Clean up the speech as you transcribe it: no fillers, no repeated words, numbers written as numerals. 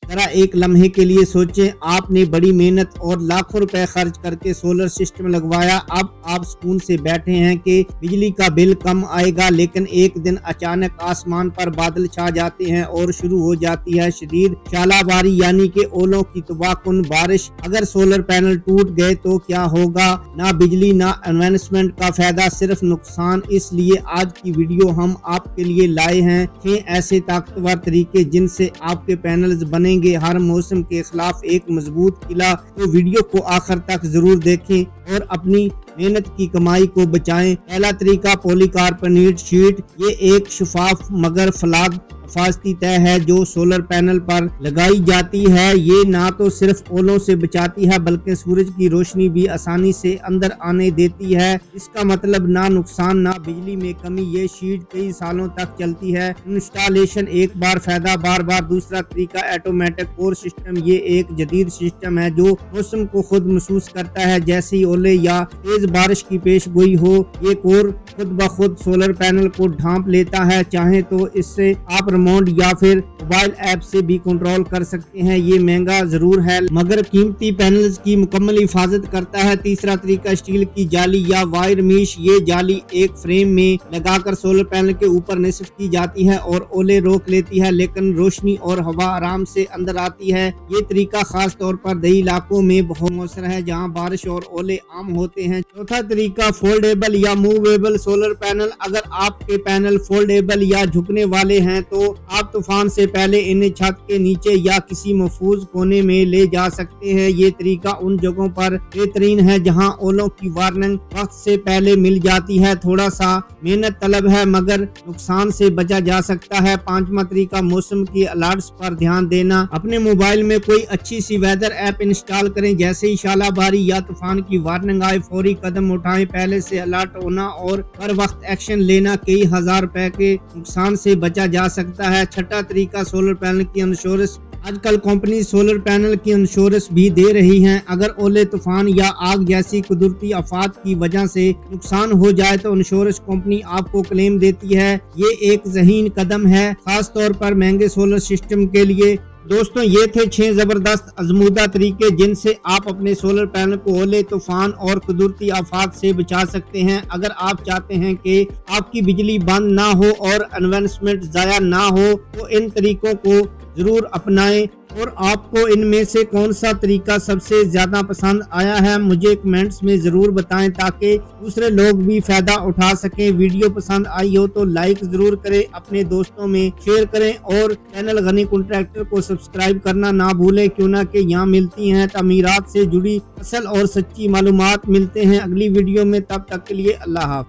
ذرا ایک لمحے کے لیے سوچیں، آپ نے بڑی محنت اور لاکھوں روپے خرچ کر کے سولر سسٹم لگوایا، اب آپ سکون سے بیٹھے ہیں کہ بجلی کا بل کم آئے گا، لیکن ایک دن اچانک آسمان پر بادل چھا جاتے ہیں اور شروع ہو جاتی ہے شدید ژالہ باری یعنی کہ اولوں کی تباہ کن بارش۔ اگر سولر پینل ٹوٹ گئے تو کیا ہوگا؟ نہ بجلی نہ انویسٹمنٹ کا فائدہ، صرف نقصان۔ اس لیے آج کی ویڈیو ہم آپ کے لیے لائے ہیں 6 ایسے طاقتور طریقے جن سے آپ کے پینلز بنیں گے ہر موسم کے خلاف ایک مضبوط قلعہ۔ تو ویڈیو کو آخر تک ضرور دیکھیں اور اپنی محنت کی کمائی کو بچائیں۔ پہلا طریقہ پولی کاربونیٹ شیٹ۔ یہ ایک شفاف مگر فلاگ حفاظتی تہ ہے جو سولر پینل پر لگائی جاتی ہے۔ یہ نہ تو صرف اولوں سے بچاتی ہے بلکہ سورج کی روشنی بھی آسانی سے اندر آنے دیتی ہے۔ اس کا مطلب نہ نقصان نہ بجلی میں کمی۔ یہ شیٹ کئی سالوں تک چلتی ہے۔ انسٹالیشن ایک بار، فائدہ بار بار۔ دوسرا طریقہ آٹومیٹک کور سسٹم۔ یہ ایک جدید سسٹم ہے جو موسم کو خود محسوس کرتا ہے، جیسے ہی اولے یا تیز بارش کی پیش گوئی ہو یہ کور خود بخود سولر پینل کو ڈھانپ لیتا ہے۔ چاہیں تو اس سے آپ ریموٹ یا پھر موبائل ایپ سے بھی کنٹرول کر سکتے ہیں۔ یہ مہنگا ضرور ہے مگر قیمتی پینلز کی مکمل حفاظت کرتا ہے۔ تیسرا طریقہ اسٹیل کی جالی یا وائر میش۔ یہ جالی ایک فریم میں لگا کر سولر پینل کے اوپر نصب کی جاتی ہے اور اولے روک لیتی ہے، لیکن روشنی اور ہوا آرام سے اندر آتی ہے۔ یہ طریقہ خاص طور پر دیہی علاقوں میں بہت مؤثر ہے جہاں بارش اور اولے عام ہوتے ہیں۔ چوتھا طریقہ فولڈیبل یا موویبل سولر پینل۔ اگر آپ کے پینل فولڈیبل یا جھکنے والے ہیں تو آپ طوفان سے پہلے انہیں چھت کے نیچے یا کسی محفوظ کونے میں لے جا سکتے ہیں۔ یہ طریقہ ان جگہوں پر بہترین ہے جہاں اولوں کی وارننگ وقت سے پہلے مل جاتی ہے۔ تھوڑا سا محنت طلب ہے مگر نقصان سے بچا جا سکتا ہے۔ پانچواں طریقہ موسم کی الرٹس پر دھیان دینا۔ اپنے موبائل میں کوئی اچھی سی ویدر ایپ انسٹال کریں، جیسے ہی ژالہ باری یا طوفان کی وارننگ آئے فوری قدم اٹھائیں۔ پہلے سے الرٹ ہونا اور ہر وقت ایکشن لینا کئی ہزار روپے کے نقصان سے بچا جا سکتا ہے۔ چھٹا طریقہ سولر پینل کی انشورنس۔ آج کل کمپنی سولر پینل کی انشورنس بھی دے رہی ہیں۔ اگر اولے، طوفان یا آگ جیسی قدرتی آفات کی وجہ سے نقصان ہو جائے تو انشورنس کمپنی آپ کو کلیم دیتی ہے۔ یہ ایک ذہین قدم ہے خاص طور پر مہنگے سولر سسٹم کے لیے۔ دوستوں، یہ تھے 6 زبردست آزمودہ طریقے جن سے آپ اپنے سولر پینل کو اولے، طوفان اور قدرتی آفات سے بچا سکتے ہیں۔ اگر آپ چاہتے ہیں کہ آپ کی بجلی بند نہ ہو اور انویسٹمنٹ ضائع نہ ہو تو ان طریقوں کو ضرور اپنائیں۔ اور آپ کو ان میں سے کون سا طریقہ سب سے زیادہ پسند آیا ہے مجھے کمنٹس میں ضرور بتائیں تاکہ دوسرے لوگ بھی فائدہ اٹھا سکیں۔ ویڈیو پسند آئی ہو تو لائک ضرور کریں، اپنے دوستوں میں شیئر کریں اور چینل غنی کنٹریکٹر کو سبسکرائب کرنا نہ بھولیں، کیوں نہ کہ یہاں ملتی ہیں تعمیرات سے جڑی اصل اور سچی معلومات۔ ملتے ہیں اگلی ویڈیو میں، تب تک کے لیے اللہ حافظ۔